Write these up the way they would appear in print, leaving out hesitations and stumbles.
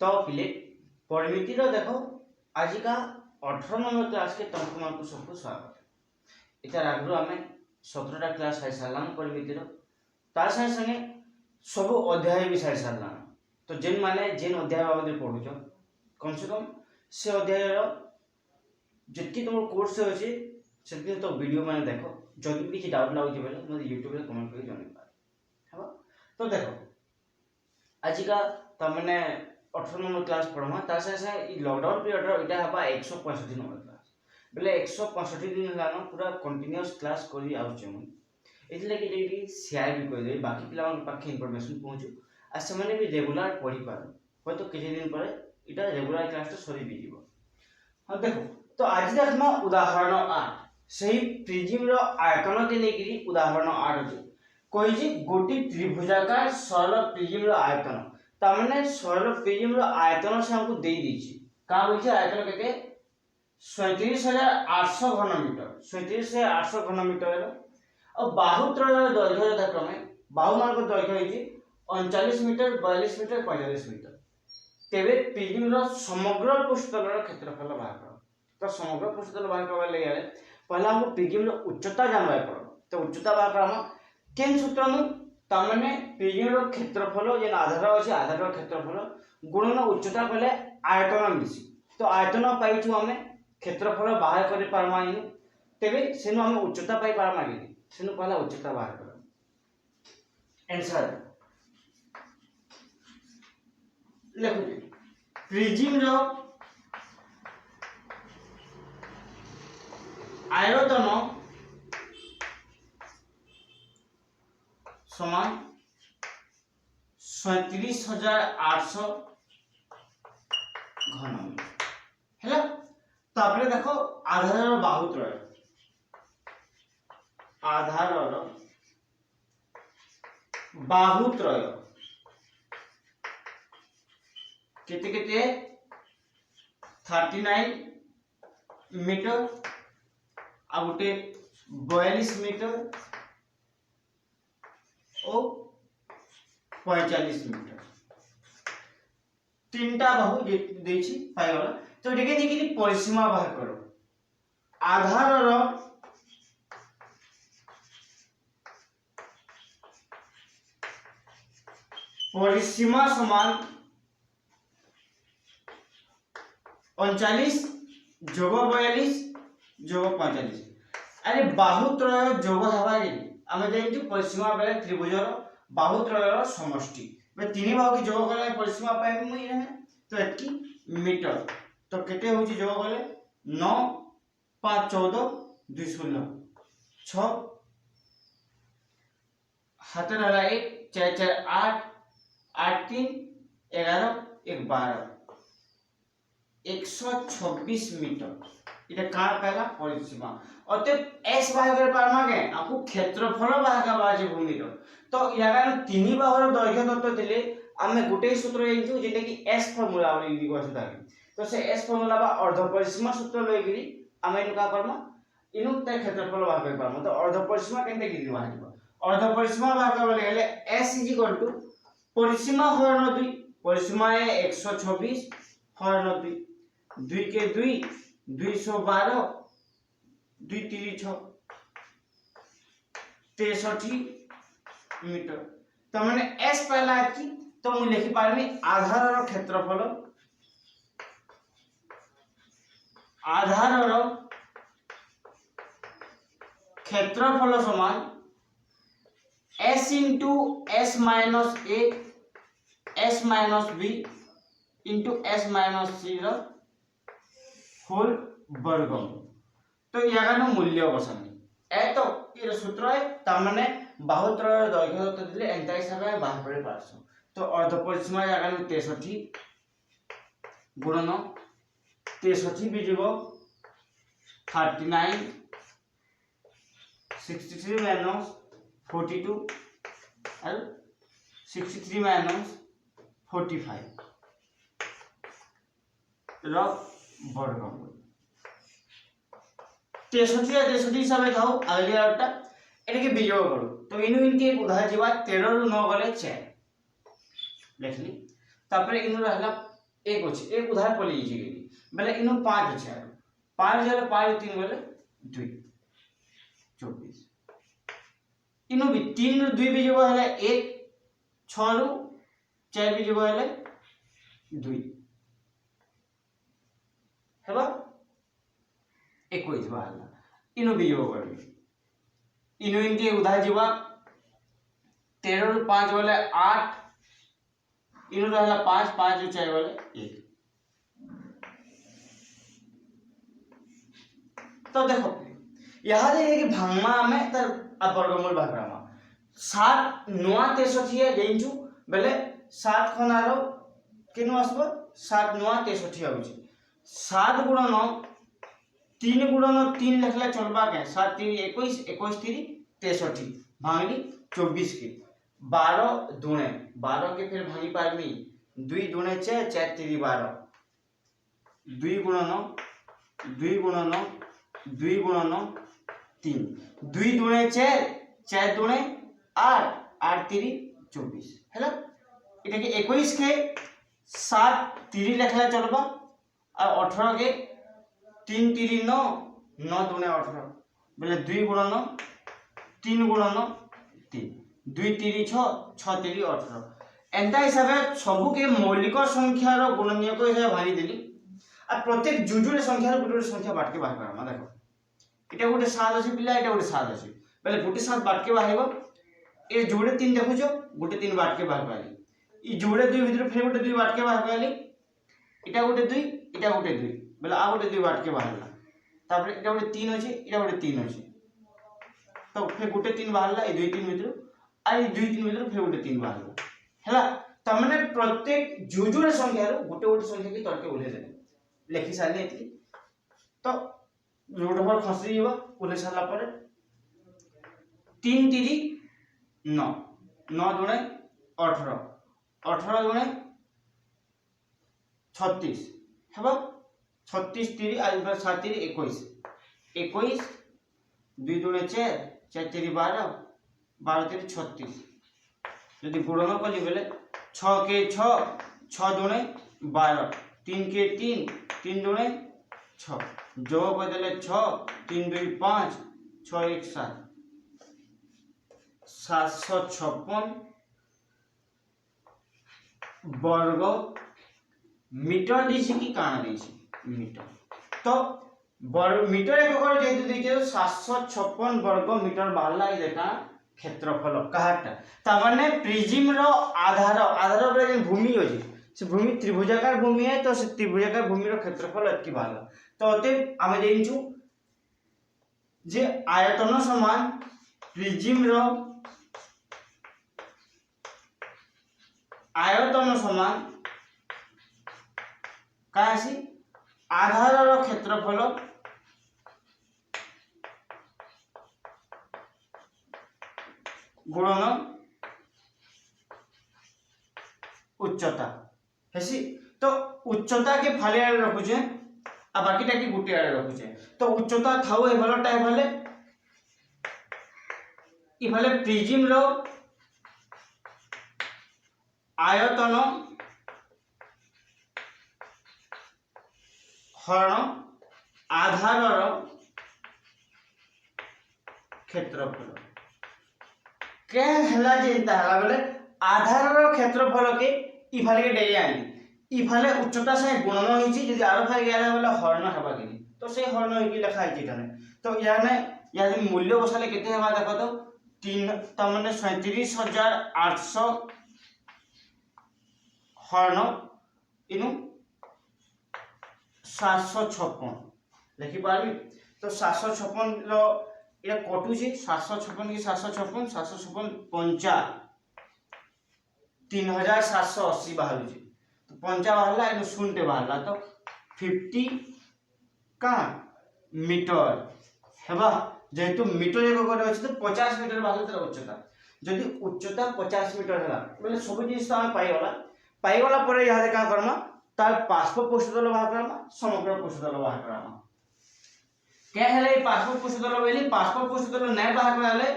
तो पिले परिमितिर देखो आज का 18 नंबर क्लास के तुमको सबको स्वागत। इतार आगु आम 17टा क्लास सारी सारा परिमितिर तार संगे सब अध्याय भी सारी सारा। तो जेन माने जेन अध्याय बाबद पढ़ुच कम से कम से अध्याय जितकी तुम कोर्स अच्छे से तो वीडियो मैंने देखो जदि भी किसी डाउट लगे बोले मतलब यूट्यूब में कमेंट करके जन पार। तो देखो आज का तमने 18 नंबर क्लास पढ़मा तार से लॉकडाउन पीरियड इटा हबा 165 नंबर क्लास बोले 165 दिन लानो पूरा कंटीन्यूअस क्लास करी आउचे मुई एथले कि लेडी शेयर भी कर दे बाकी पिला मन पाखे इंफॉर्मेशन पहुंचू आ से माने भी रेगुलर पढ़ी पारो होय तो किछि दिन परे इटा रेगुलर क्लास तो सरी भी जीवो। हां देखो तो आज देखमा उदाहरण 8 सही प्रिज्म रो आयतन के लेकरी उदाहरण 8 अछि कोई जी गोटी त्रिभुजाकार सरल प्रिज्म रो आयतन तामने सरल प्रिज्म रो आयतन से हमको दे दीची का होइছে आयतन केते 37800 घन मीटर 37800 घन मीटर और बाहु त्रय दैर्घ्य यथाक्रमे बाहु मान को दैर्घ्य होइଛି 39 मीटर 42 मीटर 45 मीटर। तेबे प्रिज्म रो समग्र पृष्ठतल रो क्षेत्रफल बाहर करो। तो समग्र पृष्ठतल बाहर करबा ले गेले पहला हमको प्रिज्म रो उच्चता जानबा पड़ो। तो उच्चता बाहर करम केन सूत्र नु तामने प्रिज्म रो क्षेत्रफल जेन आधार अछि आधार रो क्षेत्रफल गुणन उच्चता पले आयतन मिसी। तो आयतन पाइछु हमें क्षेत्रफल बाहर करि पारमा इन तेबे सेनु हम उच्चता पाई पारमा कि सेनु पहला उच्चता बाहर कर। आंसर लेखु प्रिज्म रो आयतन समान 37800 घन मीटर हैला। तापरे देखो आधार रो बाहु त्रय आधार रो बाहु त्रय केते केते 39 मीटर आ गोटे 42 मीटर और 45 मीटर तीनटा बाहु देछि पाइगला। तो एके देखि परिसीमा बाहर करो आधार रो परिसीमा समान 39 जोग 42 जोग 45। अरे बाहु त्रय जोग हवा रे आमे जानि परिसीमा बेले त्रिभुजर बाहु त्रयर समष्टि बे तीन बाहु की जोग कले परिसीमा पाए मुई रहे तो एतकी मीटर। तो केते होची जोग कले 9 5 14 2 16 6 हाथ रहला 1 4 4 8 8 3 11 1 12 126 मीटर इटा का पहला परिसीमा। अते s बाहर कर पारमा के आपको क्षेत्रफल बाहर का बाजे भूमि रो। तो यार तीन बाहुर दैर्घ्य तत्व दिले आमे गुटे सूत्र लेजु जेटा कि s फार्मूला वाली लिखो छै ताकि तो से s फार्मूला बा अर्ध परिसीमा सूत्र लेगिरी आमे इनु का करमा इनु ते क्षेत्रफल बाहर कर पारमा। तो अर्ध परिसीमा केनते गिरी बाहर दिबा अर्ध परिसीमा बाहर करबा गेले s परिसीमा हरण 2 परिसीमा है 126 हरण 2 2 के 2 212 2 3 6 63 मीटर। तो मैंने s पहला है कि तो मैं लिखि पारमी आधार रो क्षेत्रफल आधार रो क्षेत्रफल समान s into s minus a s minus b into s minus c रो होल वर्गम। तो यार मूल्य बसानी ए तो ये सूत्र है तमने बाहु त्रय दैर्घ्य तो दिले एंता हिसाब में बाहर पड़े पारसो। तो अर्ध परिसीमा जागा 63 गुणन 63 भी जीवो 39 63 माइनस 42 और 63 माइनस 45 रो वर्गम 63 हिसाब से खाओ आगे आटा एटा के वियोग करो। तो इनु इनके उधा जीवा 13 रु 9 गले 4 लिखली तापर इनु रहला एक अच्छे एक उधार पड़ी बेले इन 5 अच्छे आरो 5 जब 5 3 बेले 2 24 इनु भी 3 रु 2 भी जब है 1 6 रु 4 भी जब है 2 हेबा 21 बाहरला इनु भी जब करबी इनु इनके उधार जीवा 13 रु 5 बोले 8 इनु रहला 5 5 रु 4 बोले 1 तो देखो यहाँ देखिए कि भांगमा में तर वर्गमूल भागरामा 7 9 63 है जेंचु बेले 7 खनारो केनु आसबो 7 9 63 आउची 7 गुणन 3 गुणन 3 लिखला चलबा के 7 3 21 21 3 63 भांगली 24 के 12 दुणे 12 के फिर भांगी पारमी 2 दुणे 4 4 3 12 2 गुणन 2 गुणन 2 गुणन 3 2 दुणे 4 4 दुणे 8 8 3 24 हैला इटा के 21 के 7 3 लिखला चलबा और 18 के 3 3 9 9 दुणे 18 बोले 2 गुणन 3 गुणन 3 2 3 6 6 3 18 एंता हिसाब से सबु के मौलिक संख्या रो गुणनीयक हिसाब भानी देली आ प्रत्येक जुजुरे संख्या रो गुटे संख्या बाट के बाहर करमा देखो इटा गोटे 7 अछि पिला इटा गोटे 7 अछि पहले गोटे 7 बाट के बाहरबो ए जोड़े 3 देखो जो गोटे 3 बाट के बाहर पाली ई जोड़े 2 भीतर फिर गोटे 2 बाट के बाहर पाली इटा गोटे 2 इटा गोटे 2 बोले आ गोटे 2 बाट के बाहरला तापर इटा गोटे 3 अछि इटा गोटे 3 अछि तो फिर गोटे 3 बाहरला ए 2 3 भीतर आ ई 2 3 भीतर फिर गोटे 3 बाहरला हैला त माने प्रत्येक जुजुरे संख्या रो गोटे गोटे संख्या के तर्के उले दे लिखि सारले एति तो जोड़ पर खसी जीवा उले सारला पर 3 3 9 9 दुणे 18 18 दुणे 36 हेबा 36 3 आज 7 3 21 21 2 दुणे 4 4 3 12 12 3 36 यदि गुणन कली बेले 6 के 6 6 दुणे 12 3 के 3 3 दुणे 6 जो बदले 6 3 2 5 6 1 7 756 वर्ग मीटर दिसी की काना दिसी मीटर तो वर्ग मीटर एक कर जेतु दिखे 756 वर्ग मीटर बाहरला ई देखा क्षेत्रफल काटा ता माने प्रिज्म रो आधार आधार रे जे भूमि होजी से भूमि त्रिभुजाकार भूमि है तो से त्रिभुजाकार भूमि रो क्षेत्रफल एतकी बाहरला तो अते आमे जेइछु जे आयतन समान प्रिज्म रो आयतन समान कासी आधार रो क्षेत्रफल गुणन उच्चता हेसी तो उच्चता के फाले आड़े रखुचे आ बाकीटा के गुटी आड़े रखुचे तो उच्चता थाओ ए भलटा ए भले ई भले प्रिज्म रो आयतन हरण आधार रो क्षेत्रफल के हला जेंता हला बोले आधार रो क्षेत्रफल के ई फाले के डेगे आनी ई फाले उच्चता से गुणन होईची यदि आरो फाले गया बोले हरण हेबा के तो से हरण होई की लिखा है जेटा तो याने यदि मूल्य बसाले केते हेबा देखो तो 3 त माने 37800 हरण इनु 756 लिखि पारबी तो 756 रो इरा कटु छी 756 की 756 756 50 3780 बाहर छी तो 50 बाहरला इनु शून्य बाहरला तो 50 का मीटर हेबा जेतु मीटर एक करे अछि तो 50 मीटर बाहर तर उच्चता जदि उच्चता 50 मीटर हला बोले सब जिनिस हम पाई गला परे यहा का करमा तार पार्श्व पृष्ठतल बाहर करमा समग्र पृष्ठतल बाहर करमा क्या हेले पार्श्व पृष्ठतल बेली पार्श्व पृष्ठतल नै बाहर करले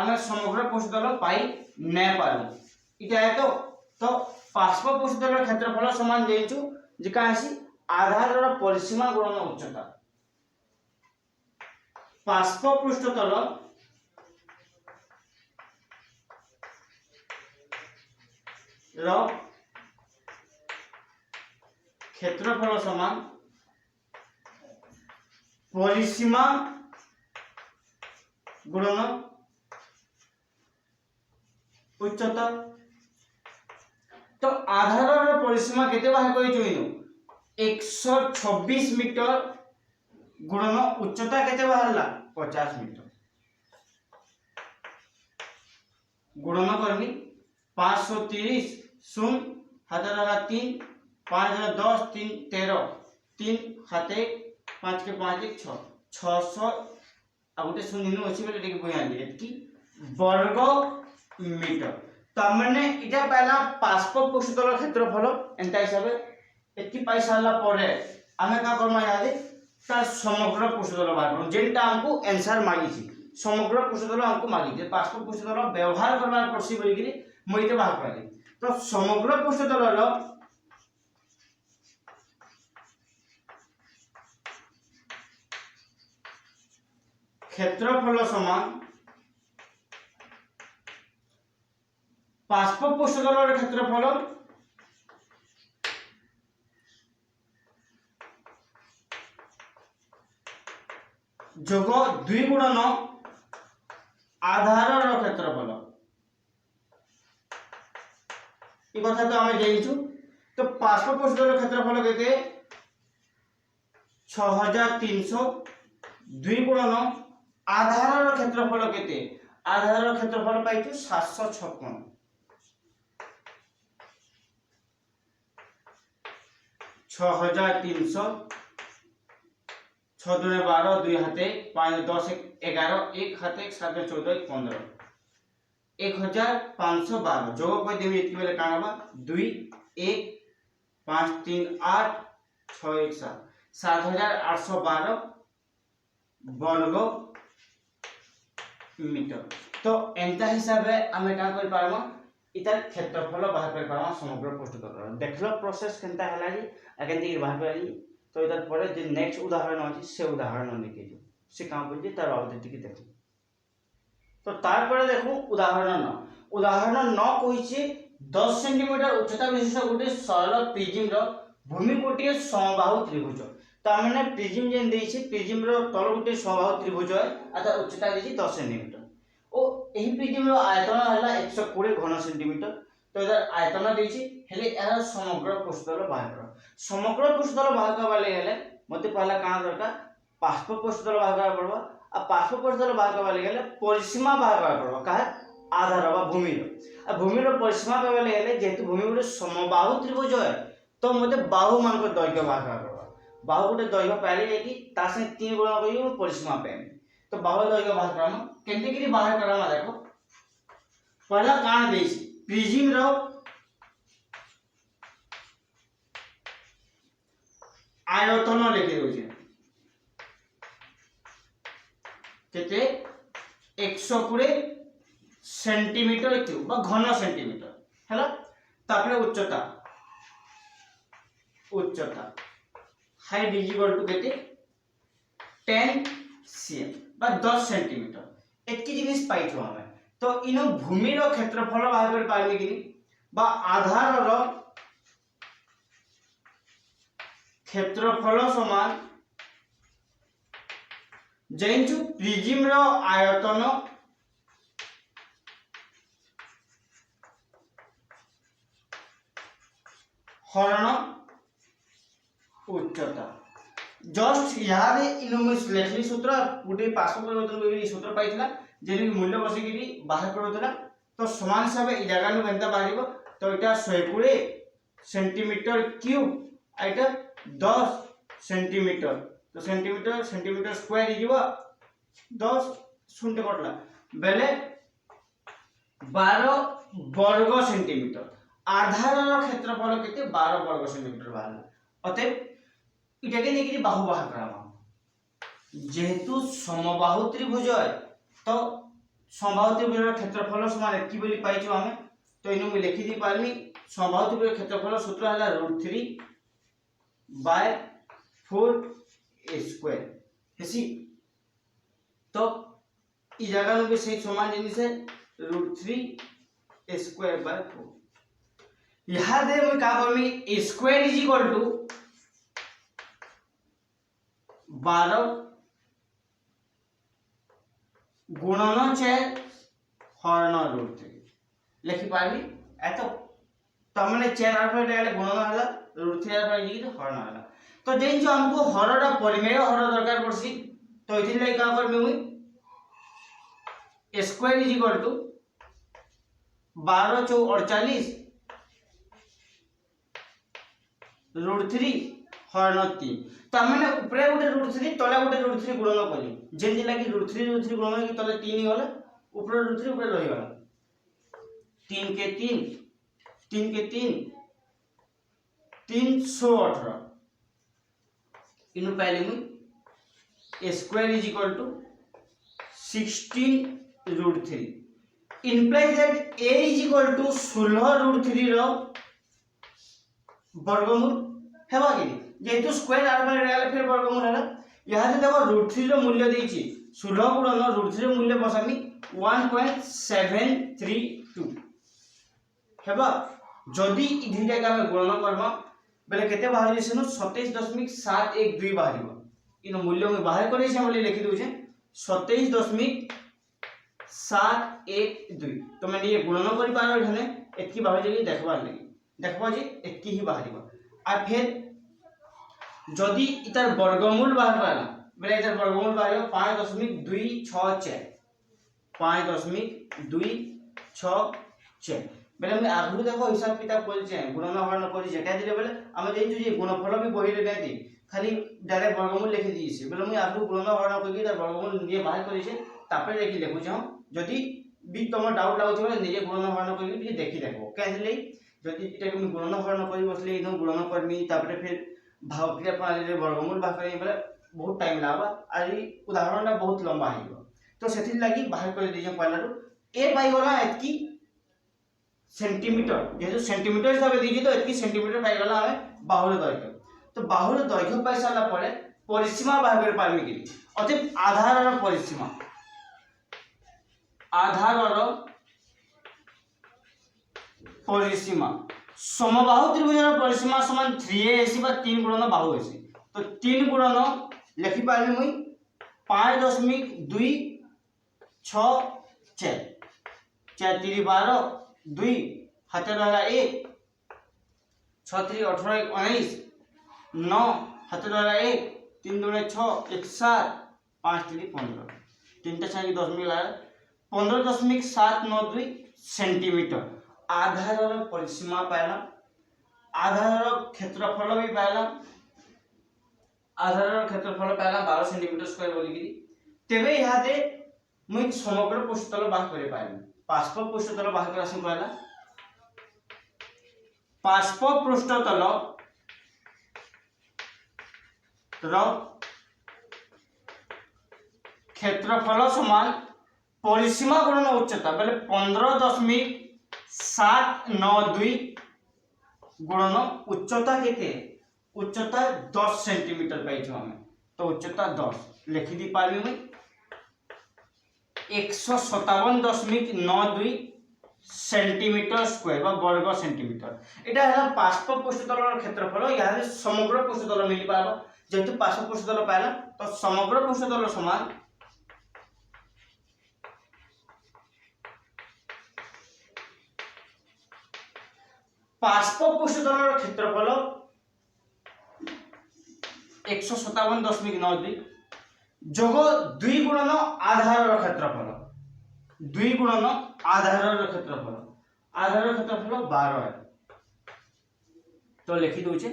आमे समग्र पृष्ठतल पाई नै पारु इटा है तो पार्श्व पृष्ठतल क्षेत्रफल समान देइछु जे का आसी आधारर परिसीमा गुणन उच्चता पार्श्व पृष्ठतल रो क्षेत्रफल समान परिसीमा गुणन उच्चता। तो आधारर परिसीमा केते बाहर करिछु इनु 126 मीटर गुणन उच्चता केते बाहरला 50 मीटर गुणन करनी 530 शून्य हाथ लगा 3 5 10 3 13 3 हाथे 5 के 5 1 6 600 आ गोटे शून्य नु अछि बेले टिके बुझा दे एतकी वर्ग मीटर तमने इटा पहला पार्श्व पृष्ठतल क्षेत्रफल एंता हिसाब एतकी पाई सारला परे आमे का करमा यादे तार समग्र पृष्ठतल बाहर करू जेंटा हमको आंसर मागी छी समग्र पृष्ठतल हमको मागी जे पार्श्व पृष्ठतल व्यवहार करबा पड़सी बोली कि मइते बाहर करली। तो समग्र पृष्ठतल रो क्षेत्रफल समान पार्श्व पृष्ठतल क्षेत्रफल जोग 2 गुणन आधारर क्षेत्रफल ई कथा तो हमें जानिछु। तो पार्श्व पृष्ठतल क्षेत्रफल केते 6300 2 गुणन आधारर क्षेत्रफल केते आधारर क्षेत्रफल पाइछु 756 6300 6 दूने 12 2 हाथे 5 10 11 1 हाथे 7 14 15 1512 जो कोई देवी इतनी बेले काना बा 2 1 5 3 8 6 1 7 7812 वर्ग मीटर। तो एंता हिसाब रे हमें का कर पारमा इतार क्षेत्रफल बाहर कर पारमा समग्र पृष्ठतल देखलो प्रोसेस केनता हला जी अकेंती बाहर करली। तो इधर परे जे नेक्स्ट उदाहरण अछि से उदाहरण लिखे जो से काम पजे तार अवधि के देखो। तो तार परे देखो उदाहरण 9 कहि छी 10 सेंटीमीटर उच्चता विशिष्ट गोटे सरल प्रिज्म रो भूमि कोटिए समबाहु त्रिभुज त माने प्रिज्म जेन देई छी प्रिज्म रो तल गोटे समबाहु त्रिभुज है अता उच्चता देई छी 10 सेंटीमीटर ओ एही प्रिज्म रो आयतन हला 120 घन सेंटीमीटर। तो इधर आयतन देई छी हेले यार समग्र पृष्ठतल बाहर करो समग्र पृष्ठतल बाहर करबा ले हेले मते पहला काना दरकार पार्श्व पृष्ठतल बाहर करबा पड़बा आ पार्श्व पृष्ठतल बाहर करबा ले हेले परिसीमा बाहर करबा पड़बा काहे आधार बा भूमि रो आ भूमि रो परिसीमा करबा ले हेले जेतु भूमि गोटे समबाहु त्रिभुज है तो मते बाहु मान को दैर्घ्य बाहर करबा बाहु गोटे दैर्घ्य पाइले जेकी ता से 3 गुणा करियो परिसीमा पे। तो बाहु दैर्घ्य बाहर करामा केनते कि बाहर करामा देखो पहला काना देई छी प्रिज्म रो आयतन लिखि दो केते 120 सेंटीमीटर क्यूब बा घन सेंटीमीटर हैला। तापरे उच्चता हाइट इज इक्वल टू केते 10 cm बा 10 सेंटीमीटर एतकी जिनिस पाइछो हमें। तो इनो भूमि रो क्षेत्रफल बाहर कर पाइबे कि बा आधार रो क्षेत्रफल समान जेंचु प्रिज्म रो आयतन हरण उच्चता जस्ट याद इनोमिस लेखली सूत्र गुटे पार्श्व परिवर्तन के सूत्र पाइथिला जेनी मूल्य बसिकी बाहर करथला। तो समान हिसाब ए जगह नु केनता बाहरिबो तो इटा 120 सेंटीमीटर क्यूब आइटा 10 सेंटीमीटर तो सेंटीमीटर स्क्वायर हिजिबो 10 शून्य कटला बेले 12 वर्ग सेंटीमीटर आधार क्षेत्रफल केते 12 वर्ग सेंटीमीटर बाहरला। अतः इटा के नेकी बाहु बाहर करामा जेहेतु समबाहु त्रिभुज है तो समबाहु त्रिभुज क्षेत्रफल समान एतकी बोली पाइछु हमें। तो इनु मैं लिखि दी पारमी समबाहु त्रिभुज क्षेत्रफल सूत्र हला √3 बाय 4 हेसी। तो इस जगह में भी सही समान जिनिस है √3 बाय 4। यहाँ दे मैं क्या करमी स्क्वायर इज इक्वल टू 12 गुणन 4 हरण √3 लिखि पारबी एत तमने 4 आर पर डाले गुणन हला √3 आर पर जी हरण हला। तो जेन जो हमको हरडा परिमेय हर दरकार पड़सी तो इथि लई का करबे मुई स्क्वायर इज इक्वल टू 12 × 4 = 48 √3 हरण 3। तो मैंने ऊपर गोटे √3 तले गोटे √3 गुणन कली जेन जिला कि √3 गुणन कि तले 3 ही गला ऊपर √3 ऊपर रही गला 3 के 3 3 के 3 318 इनु पहले मुई square is equal to 16 √3 implies that a is equal to 16 √3 रो वर्गमूल हेबा कि जेतु स्क्वायर आर बाय रेल फिर वर्गमूल है। यहां से देखो √3 रो मूल्य देछि 16 गुणन √3 रो मूल्य बसामी 1.732 हेबा। जदी इ दुईटा का हम गुणन करबा बेले केते बाहर जेसनु 27.712 बाहरिबो। इनो मूल्य में बाहर करे छै बोली लिखि दउ छै 27.712। तो मैं ये गुणन करि पारो धने एतकी बाहर जगी देखबार लागि देखबा जे एतकी ही बाहरिबो। आ फिर जदी इतर वर्गमूल बाहर पाला बेले इतर वर्गमूल बाहरिबो 5.264 5.264 बेले मैं आगु देखो हिसाब किताब कर छै गुणन हरण करि छै काय दिले बेले हम जे जे गुणफल भी बहि रे नै दे खाली डायरेक्ट वर्गमूल लिखि दी छै बेले मैं आगु गुणन हरण करि इतर वर्गमूल निजे बाहर करि छै तापर देखि देखु छै। जदी भी तुम डाउट लागो बेले निजे गुणन हरण करि भी देखि देखबो काय दिले जदी इटा हम गुणन हरण करि बसले इनो गुणन करमी तापर फिर भागक्रिया प्रणाली रे वर्गमूल बाहर करि बेले बहुत टाइम लागबा आरी उदाहरण बहुत लंबा हिबो। तो सेथि लागि बाहर कर दिजे पहला ए पाई गला एतकी सेंटीमीटर जेतु सेंटीमीटर हिसाब दीजिए तो एतकी सेंटीमीटर पाई गला हमें बाहुर दैर्घ्य। तो बाहुर दैर्घ्य पाई साला परे परिसीमा बाहर कर पारमी कि अतः आधारर परिसीमा समबाहु त्रिभुजर परिसीमा समान 3a बा 3 गुणन बाहु एसी। तो 3 गुणन लिखि पारमी मुई 5.264 4 3 12 2 हाथ रहा 1 6 3 18 19 9 हाथ रहा 1 3 2 6 1 7 5 3 15 3 टा 6 10 मिला 15.792 सेंटीमीटर आधारर परिसीमा पाइला आधारर क्षेत्रफल भी पाइला आधारर क्षेत्रफल पाइला 12 सेंटीमीटर स्क्वायर बोली कि तेबे यहा दे मुई समग्र पृष्ठतल बाहर करे पाइबे। पार्श्व पृष्ठतल बाहर कर आसी पहला पार्श्व पृष्ठतल रो क्षेत्रफल समान परिसीमा गुणन उच्चता बेले 15.792 गुणन उच्चता केते उच्चता 10 सेंटीमीटर पाई छ हमें। तो उच्चता 10 लिखि दी पारबी मैं 157.92 सेंटीमीटर स्क्वायर बा वर्ग सेंटीमीटर। एटा हला पार्श्व पृष्ठतलर क्षेत्रफल यारे समग्र पृष्ठतल मिली पाबो जेतु पार्श्व पृष्ठतल पाइला तो समग्र पृष्ठतल समान पार्श्व पृष्ठतलर क्षेत्रफल 157.92 जोग 2 गुणन आधारर क्षेत्रफल 2 गुणन आधारर क्षेत्रफल 12 है। तो लिखि दउ छे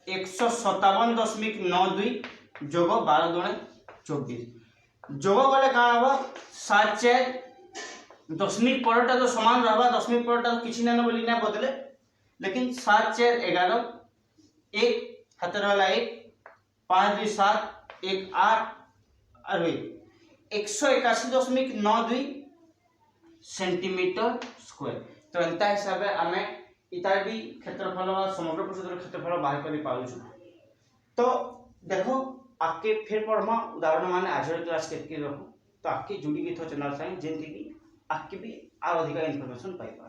157.92 जोग 12 गुणे 24 जोग गले का होबा 7 4 दशमिक परटा तो समान रहबा दशमिक परटा तो किछि ना बोली ना बदले लेकिन 7 4 11 1 हाथ रहला 1 5 2 7 1 8 और 181.92 सेंटीमीटर स्क्वायर। तो एंता हिसाब में हमें इतार भी क्षेत्रफल समग्र पृष्ठर क्षेत्रफल बाहर कर पाउछु। तो देखो आपके फिर पढ़मा उदाहरण माने आज क्लास के रखो तो आपके जुड़ी गई थो चैनल साइन जेंति की आपके भी और अधिक इन्फॉर्मेशन पाई पा।